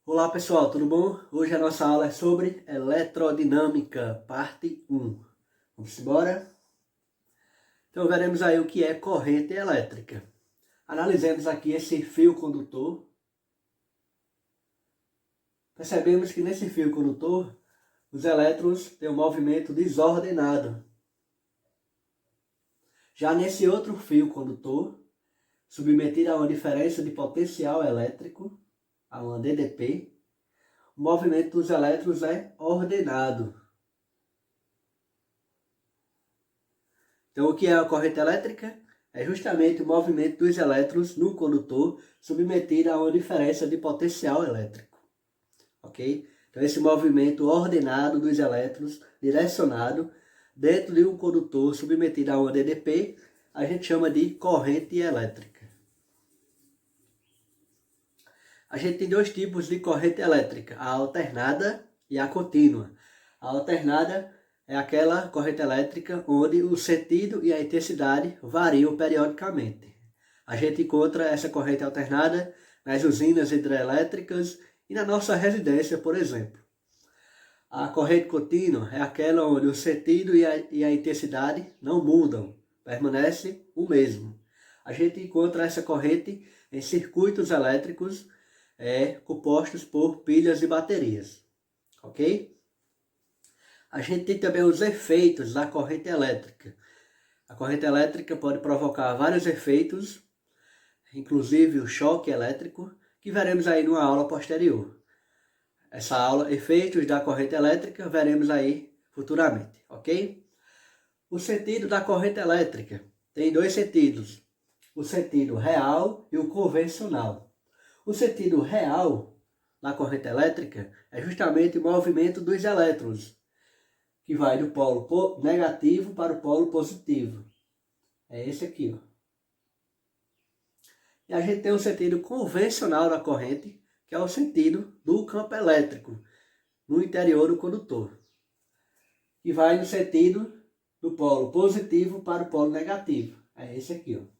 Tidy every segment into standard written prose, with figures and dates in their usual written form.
Olá pessoal, tudo bom? Hoje a nossa aula é sobre eletrodinâmica, parte 1. Vamos embora? Então veremos aí o que é corrente elétrica. Analisemos aqui esse fio condutor. Percebemos que nesse fio condutor, os elétrons têm um movimento desordenado. Já nesse outro fio condutor, submetido a uma diferença de potencial elétrico, a uma DDP, o movimento dos elétrons é ordenado. Então, o que é a corrente elétrica? É justamente o movimento dos elétrons no condutor submetido a uma diferença de potencial elétrico. Ok? Então, esse movimento ordenado dos elétrons, direcionado, dentro de um condutor submetido a uma DDP, a gente chama de corrente elétrica. A gente tem dois tipos de corrente elétrica, a alternada e a contínua. A alternada é aquela corrente elétrica onde o sentido e a intensidade variam periodicamente. A gente encontra essa corrente alternada nas usinas hidrelétricas e na nossa residência, por exemplo. A corrente contínua é aquela onde o sentido e a intensidade não mudam, permanece o mesmo. A gente encontra essa corrente em circuitos elétricos compostos por pilhas e baterias, ok? A gente tem também os efeitos da corrente elétrica. A corrente elétrica pode provocar vários efeitos, inclusive o choque elétrico, que veremos aí numa aula posterior. Essa aula, efeitos da corrente elétrica, veremos aí futuramente, ok? O sentido da corrente elétrica tem dois sentidos, o sentido real e o convencional. O sentido real da corrente elétrica é justamente o movimento dos elétrons, que vai do polo negativo para o polo positivo. É esse aqui, ó. E a gente tem o sentido convencional da corrente, que é o sentido do campo elétrico no interior do condutor, que vai no sentido do polo positivo para o polo negativo. É esse aqui, ó.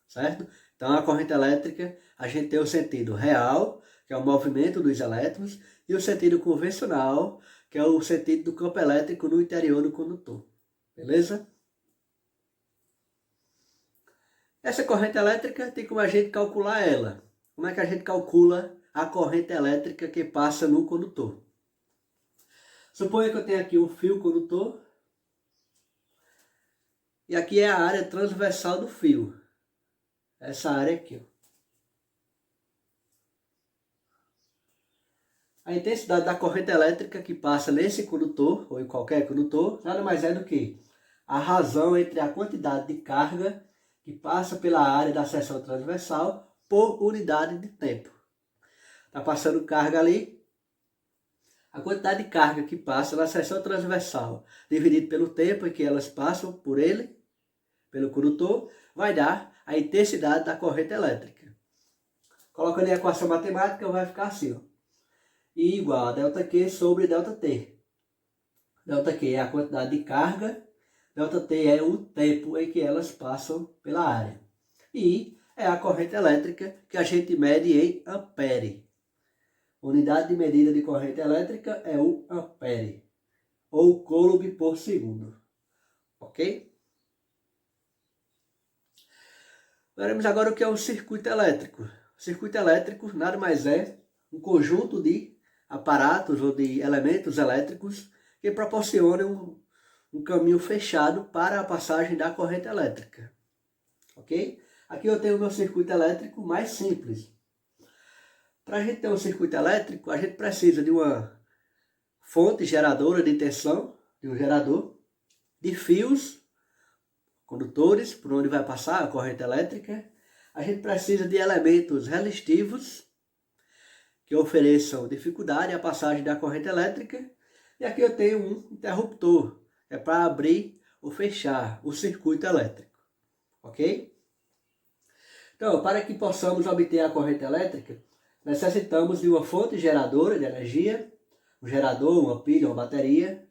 Certo? Então, a corrente elétrica, a gente tem o sentido real, que é o movimento dos elétrons, e o sentido convencional, que é o sentido do campo elétrico no interior do condutor. Beleza? Essa corrente elétrica tem como a gente calcular ela. Como é que a gente calcula a corrente elétrica que passa no condutor? Suponha que eu tenho aqui um fio condutor, e aqui é a área transversal do fio. Essa área aqui, ó. A intensidade da corrente elétrica que passa nesse condutor, ou em qualquer condutor, nada mais é do que a razão entre a quantidade de carga que passa pela área da seção transversal por unidade de tempo. Está passando carga ali, a quantidade de carga que passa na seção transversal, dividido pelo tempo em que elas passam por ele, pelo condutor, vai dar a intensidade da corrente elétrica. Colocando em equação matemática, vai ficar assim, ó. I igual a ΔQ sobre ΔT. ΔQ é a quantidade de carga, ΔT é o tempo em que elas passam pela área. E é a corrente elétrica que a gente mede em ampere. Unidade de medida de corrente elétrica é o ampere, ou coulomb por segundo. Ok? Veremos agora o que é um circuito elétrico. O circuito elétrico nada mais é um conjunto de aparatos ou de elementos elétricos que proporcionam um caminho fechado para a passagem da corrente elétrica. Ok? Aqui eu tenho o meu circuito elétrico mais simples. Para a gente ter um circuito elétrico, a gente precisa de uma fonte geradora de tensão, de um gerador, de fios, condutores, por onde vai passar a corrente elétrica. A gente precisa de elementos resistivos, que ofereçam dificuldade à passagem da corrente elétrica. E aqui eu tenho um interruptor, é para abrir ou fechar o circuito elétrico. Ok? Então, para que possamos obter a corrente elétrica, necessitamos de uma fonte geradora de energia, um gerador, uma pilha, uma bateria,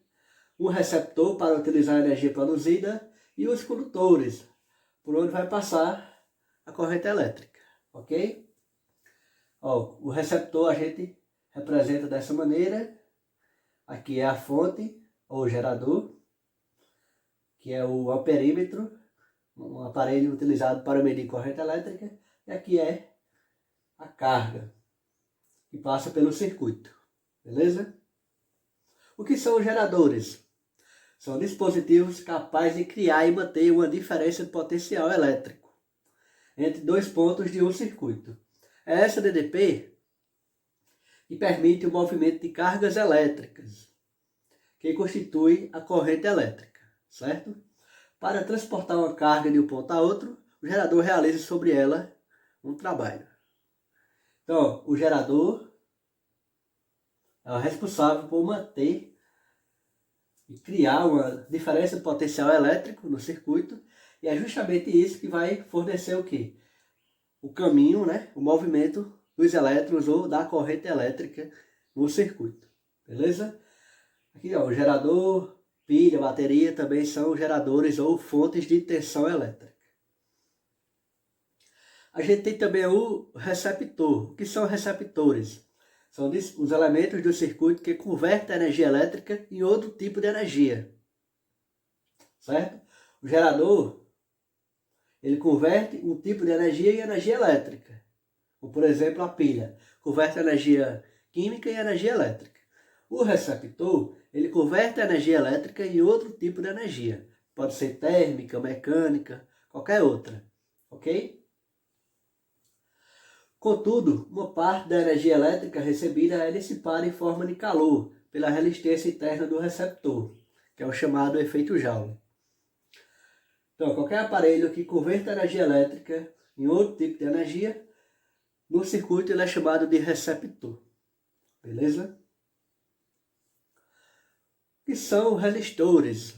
um receptor para utilizar a energia produzida e os condutores, por onde vai passar a corrente elétrica. ok? Ó, o receptor a gente representa dessa maneira. Aqui é a fonte, ou gerador, que é o amperímetro, um aparelho utilizado para medir corrente elétrica. E aqui é a carga, que passa pelo circuito, beleza? O que são os geradores? São dispositivos capazes de criar e manter uma diferença de potencial elétrico entre dois pontos de um circuito. É essa DDP que permite o movimento de cargas elétricas, que constitui a corrente elétrica, certo? Para transportar uma carga de um ponto a outro, o gerador realiza sobre ela um trabalho. Então, o gerador é o responsável por manter e criar uma diferença de potencial elétrico no circuito, e é justamente isso que vai fornecer o quê? O caminho, né? O movimento dos elétrons ou da corrente elétrica no circuito, beleza? Aqui, ó, o gerador, pilha, bateria também são geradores ou fontes de tensão elétrica. A gente tem também o receptor. O que são receptores? São os elementos do circuito que convertem a energia elétrica em outro tipo de energia, certo? O gerador, ele converte um tipo de energia em energia elétrica. Como, por exemplo, a pilha converte a energia química em energia elétrica. O receptor, ele converte a energia elétrica em outro tipo de energia. Pode ser térmica, mecânica, qualquer outra, ok? Contudo, uma parte da energia elétrica recebida é dissipada em forma de calor pela resistência interna do receptor, que é o chamado efeito Joule. Então, qualquer aparelho que converta energia elétrica em outro tipo de energia, no circuito ele é chamado de receptor. Beleza? O que são resistores?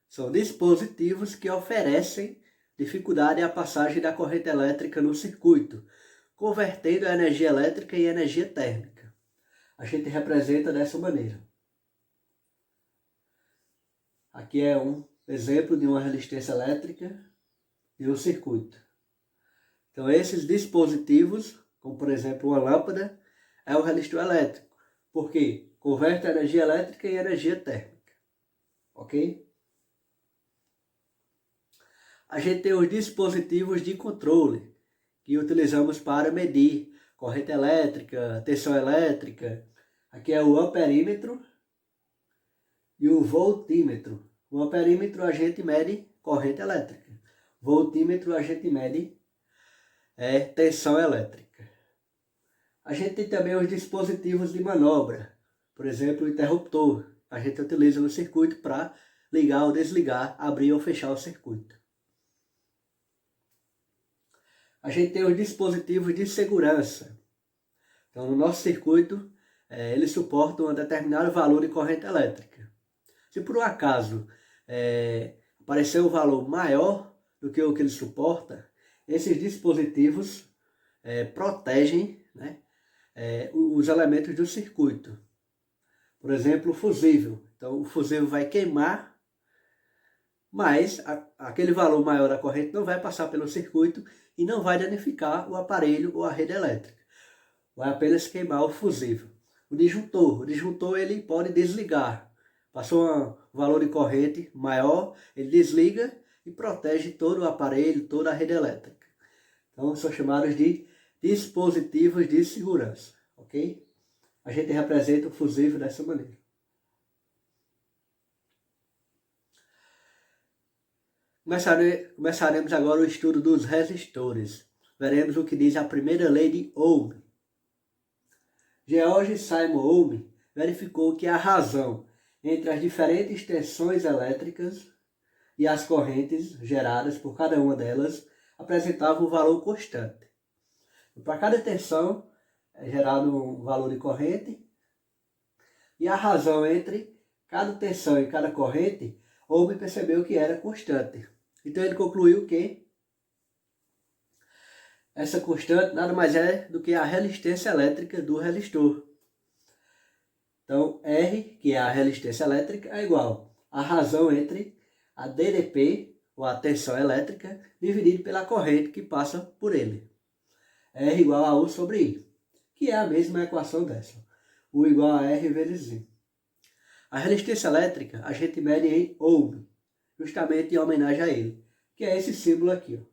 São dispositivos que oferecem dificuldade à passagem da corrente elétrica no circuito, convertendo a energia elétrica em energia térmica. A gente representa dessa maneira. Aqui é um exemplo de uma resistência elétrica e um circuito. Então esses dispositivos, como por exemplo uma lâmpada, é um resistor elétrico, porque converte a energia elétrica em energia térmica. Ok? A gente tem os dispositivos de controle, que utilizamos para medir corrente elétrica, tensão elétrica. Aqui é o amperímetro e o voltímetro. O amperímetro a gente mede corrente elétrica. Voltímetro a gente mede tensão elétrica. A gente tem também os dispositivos de manobra. Por exemplo, o interruptor. A gente utiliza no circuito para ligar ou desligar, abrir ou fechar o circuito. A gente tem os dispositivos de segurança. Então, no nosso circuito, eles suportam um determinado valor de corrente elétrica. Se por um acaso aparecer um valor maior do que o que ele suporta, esses dispositivos protegem, né, os elementos do circuito. Por exemplo, o fusível. Então, o fusível vai queimar, mas aquele valor maior da corrente não vai passar pelo circuito e não vai danificar o aparelho ou a rede elétrica. Vai apenas queimar o fusível. O disjuntor ele pode desligar. Passou um valor de corrente maior, ele desliga e protege todo o aparelho, toda a rede elétrica. Então são chamados de dispositivos de segurança, ok? A gente representa o fusível dessa maneira. Começaremos agora o estudo dos resistores. Veremos o que diz a primeira lei de Ohm. George Simon Ohm verificou que a razão entre as diferentes tensões elétricas e as correntes geradas por cada uma delas apresentava um valor constante. Para cada tensão é gerado um valor de corrente, e a razão entre cada tensão e cada corrente, Ohm percebeu que era constante. Então ele concluiu que essa constante nada mais é do que a resistência elétrica do resistor. Então R, que é a resistência elétrica, é igual à razão entre a DDP, ou a tensão elétrica, dividido pela corrente que passa por ele. R igual a U sobre I, que é a mesma equação dessa. U igual a R vezes I. A resistência elétrica a gente mede em ohm, justamente em homenagem a ele, que é esse símbolo aqui. Ó.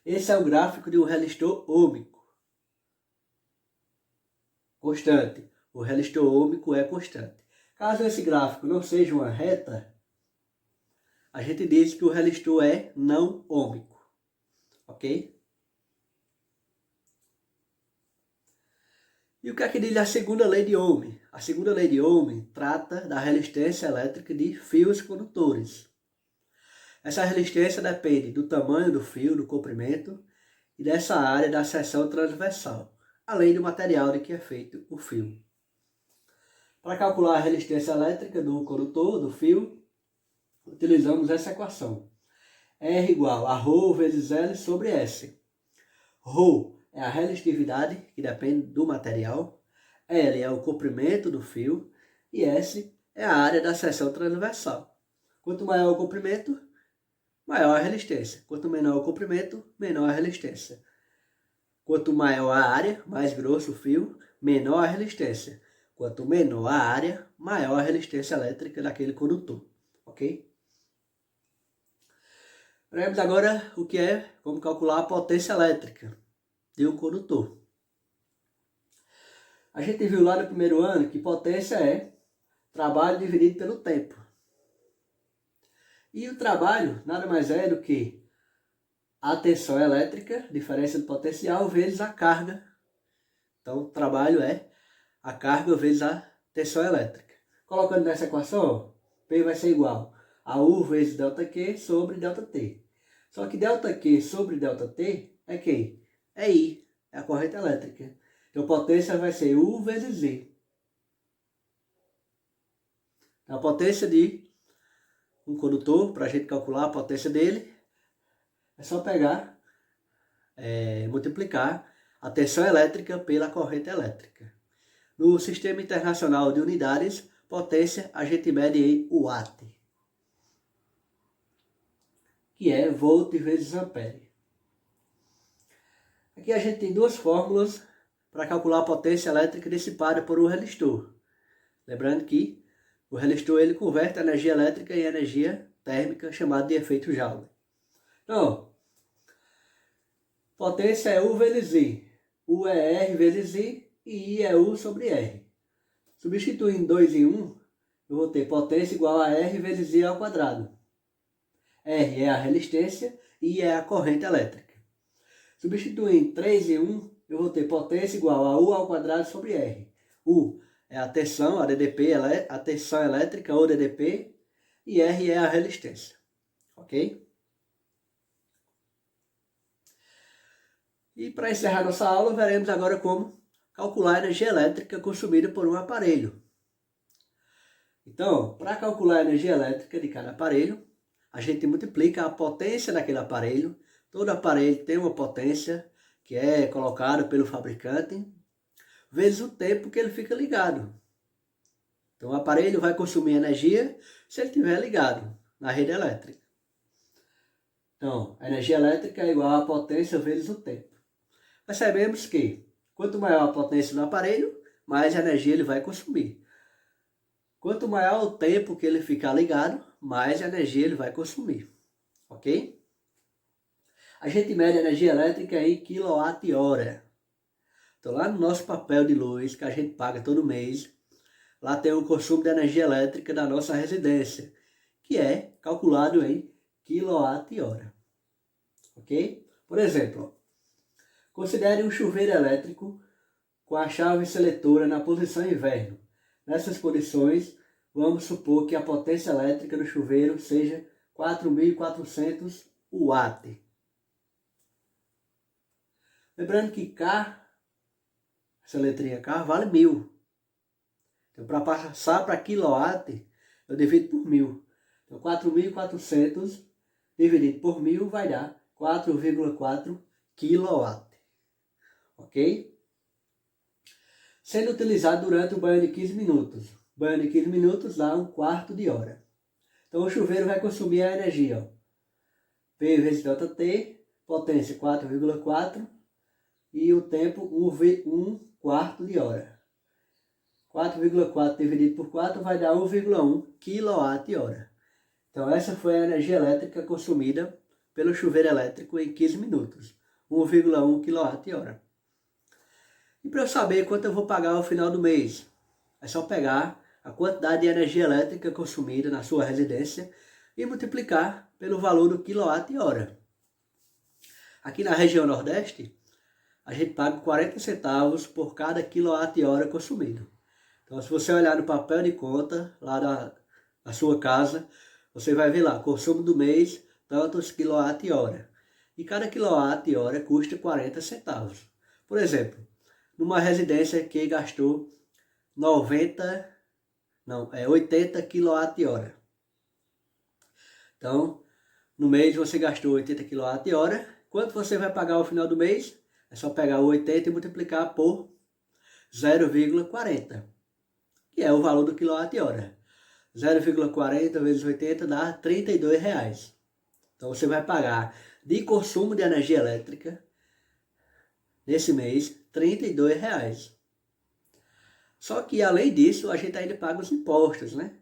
Esse é o gráfico de um resistor ohmico. Constante. O resistor ohmico é constante. Caso esse gráfico não seja uma reta, a gente diz que o resistor é não ohmico. Ok? E o que é que diz a segunda lei de Ohm? A segunda lei de Ohm trata da resistência elétrica de fios condutores. Essa resistência depende do tamanho do fio, do comprimento e dessa área da seção transversal, além do material de que é feito o fio. Para calcular a resistência elétrica do condutor, do fio, utilizamos essa equação. R igual a ρ vezes L sobre S. Ρ é a resistividade, que depende do material, L é o comprimento do fio e S é a área da seção transversal. Quanto maior o comprimento, maior a resistência. Quanto menor o comprimento, menor a resistência. Quanto maior a área, mais grosso o fio, menor a resistência. Quanto menor a área, maior a resistência elétrica daquele condutor. Ok? Veremos agora o que é, como calcular a potência elétrica de um condutor. A gente viu lá no primeiro ano que potência é trabalho dividido pelo tempo. E o trabalho nada mais é do que a tensão elétrica, diferença do potencial, vezes a carga. Então, o trabalho é a carga vezes a tensão elétrica. Colocando nessa equação, P vai ser igual a U vezes ΔQ sobre ΔT. Só que ΔQ sobre ΔT é quem? É I, é a corrente elétrica. Então, a potência vai ser U vezes I. Então, a potência de um condutor, para a gente calcular a potência dele, é só pegar, multiplicar a tensão elétrica pela corrente elétrica. No Sistema Internacional de Unidades, potência a gente mede em watt, que é volt vezes ampere. Aqui a gente tem duas fórmulas para calcular a potência elétrica dissipada por um resistor. Lembrando que o resistor ele converte a energia elétrica em energia térmica, chamada de efeito Joule. Então, potência é U vezes I. U é R vezes I e I é U sobre R. Substituindo 2 em 1, eu vou ter potência igual a R vezes I ao quadrado. R é a resistência e I é a corrente elétrica. Substituindo 3 em 1, eu vou ter potência igual a U ao quadrado sobre R. U é a tensão, a DDP, a tensão elétrica ou DDP, e R é a resistência. Ok? E para encerrar nossa aula, veremos agora como calcular a energia elétrica consumida por um aparelho. Então, para calcular a energia elétrica de cada aparelho, a gente multiplica a potência daquele aparelho. Todo aparelho tem uma potência que é colocada pelo fabricante, vezes o tempo que ele fica ligado. Então, o aparelho vai consumir energia se ele estiver ligado na rede elétrica. Então, a energia elétrica é igual a potência vezes o tempo. Percebemos que quanto maior a potência do aparelho, mais energia ele vai consumir. Quanto maior o tempo que ele ficar ligado, mais energia ele vai consumir. Ok? A gente mede a energia elétrica em kWh. Então, lá no nosso papel de luz, que a gente paga todo mês, lá tem o consumo de energia elétrica da nossa residência, que é calculado em kWh. Ok? Por exemplo, considere um chuveiro elétrico com a chave seletora na posição inverno. Nessas condições, vamos supor que a potência elétrica do chuveiro seja 4.400 Watt. Lembrando que K, essa letrinha K, vale 1.000. Então, para passar para quilowatt, eu divido por 1.000. Então, 4.400 dividido por 1.000 vai dar 4,4 kW. Ok? Sendo utilizado durante o banho de 15 minutos. O banho de 15 minutos dá 1/4 de hora. Então o chuveiro vai consumir a energia. P vezes ΔT, potência 4,4 e o tempo 1 quarto de hora. 4,4 dividido por 4 vai dar 1,1 kWh. Então essa foi a energia elétrica consumida pelo chuveiro elétrico em 15 minutos. 1,1 kWh. E para eu saber quanto eu vou pagar ao final do mês, é só pegar a quantidade de energia elétrica consumida na sua residência e multiplicar pelo valor do quilowatt-hora. Aqui na região Nordeste, a gente paga 40 centavos por cada quilowatt-hora consumido. Então, se você olhar no papel de conta, lá da sua casa, você vai ver lá, consumo do mês, tantos quilowatt-hora. E cada quilowatt-hora custa 40 centavos. Por exemplo, numa residência que gastou 80 kWh. Então, no mês você gastou 80 kWh. Quanto você vai pagar ao final do mês? É só pegar o 80 e multiplicar por 0,40, que é o valor do quilowatt-hora. 0,40 vezes 80 dá R$32. Então você vai pagar de consumo de energia elétrica nesse mês R$32. Só que além disso a gente ainda paga os impostos, né?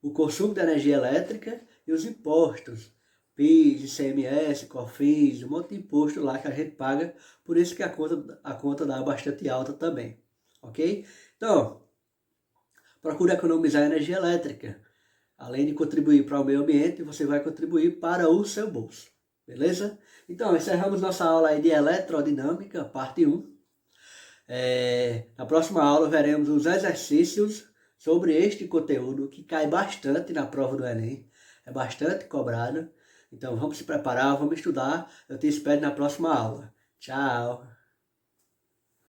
O consumo de energia elétrica e os impostos. PIS, ICMS, COFINS, um monte de imposto lá que a gente paga, por isso que a conta dá bastante alta também, ok? Então, procure economizar energia elétrica. Além de contribuir para o meio ambiente, você vai contribuir para o seu bolso, beleza? Então, encerramos nossa aula aí de eletrodinâmica, parte 1. Na próxima aula veremos os exercícios sobre este conteúdo que cai bastante na prova do Enem, é bastante cobrado. Então vamos se preparar, vamos estudar. Eu te espero na próxima aula. Tchau!